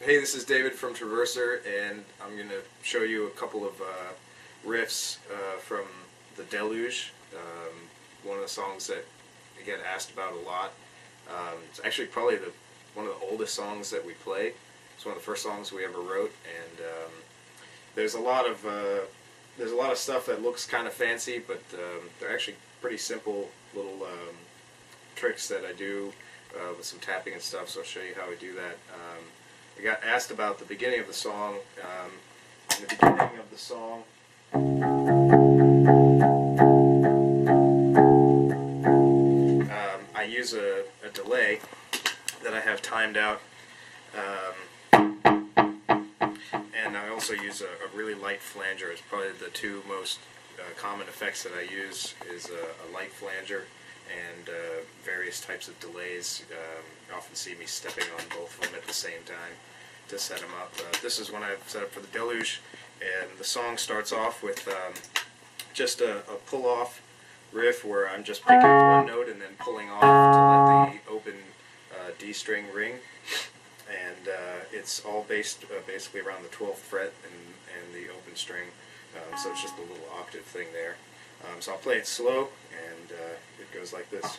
Hey, this is David from Traverser, and I'm going to show you a couple of riffs from the Deluge, one of the songs that I get asked about a lot. It's actually probably one of the oldest songs that we play. It's one of the first songs we ever wrote, and there's a lot of stuff that looks kind of fancy, but they're actually pretty simple little tricks that I do with some tapping and stuff. So I'll show you how I do that. I got asked about the beginning of the song. In the beginning of the song, I use a delay that I have timed out, and I also use a really light flanger. It's probably the two most common effects that I use is a light flanger and various types of delays. You often see me stepping on both of them at the same time to set them up. This is one I've set up for the Deluge, and the song starts off with just a pull-off riff where I'm just picking one note and then pulling off to let the open D string ring, and it's all based basically around the 12th fret and the open string, so it's just a little octave thing there. So I'll play it slow, and it goes like this.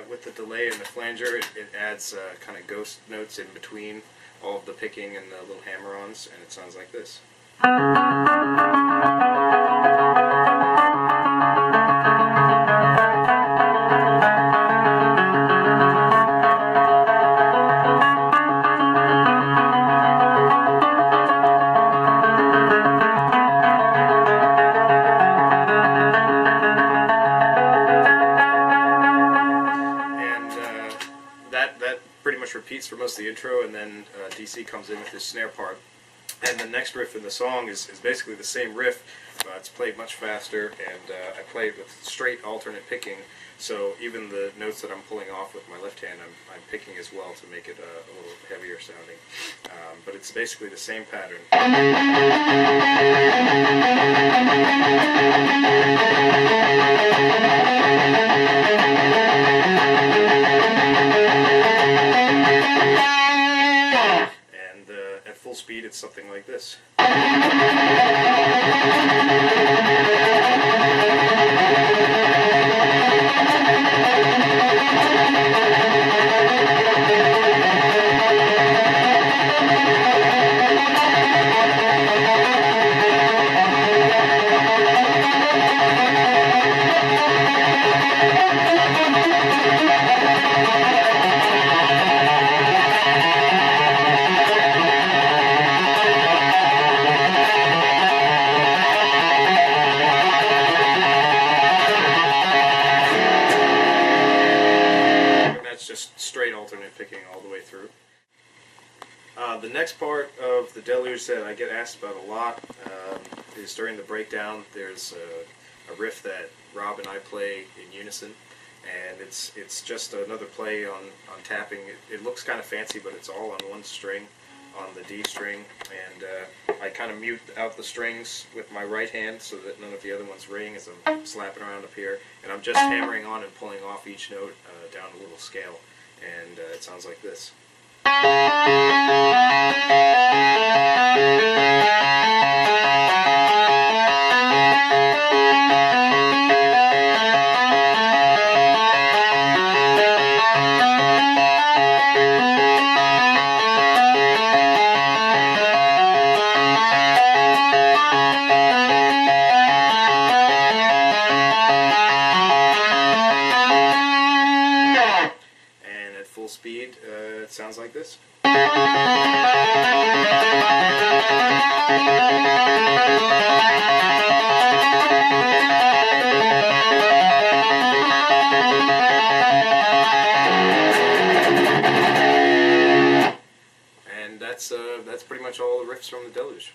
With the delay and the flanger, it adds kind of ghost notes in between all of the picking and the little hammer-ons, and it sounds like this. That pretty much repeats for most of the intro, and then DC comes in with his snare part. And the next riff in the song is basically the same riff. It's played much faster, and I play it with straight alternate picking, so even the notes that I'm pulling off with my left hand, I'm picking as well to make it a little heavier sounding. But it's basically the same pattern. At full speed, it's something like this. Just straight alternate picking all the way through. The next part of the Deluge that I get asked about a lot is during the breakdown. There's a riff that Rob and I play in unison, and it's just another play on tapping. It looks kind of fancy, but it's all on one string, on the D string, and I kind of mute out the strings with my right hand so that none of the other ones ring as I'm slapping around up here, and I'm just hammering on and pulling off each note down a little scale, and it sounds like this. Full speed, it sounds like this. that's pretty much all the riffs from the Deluge.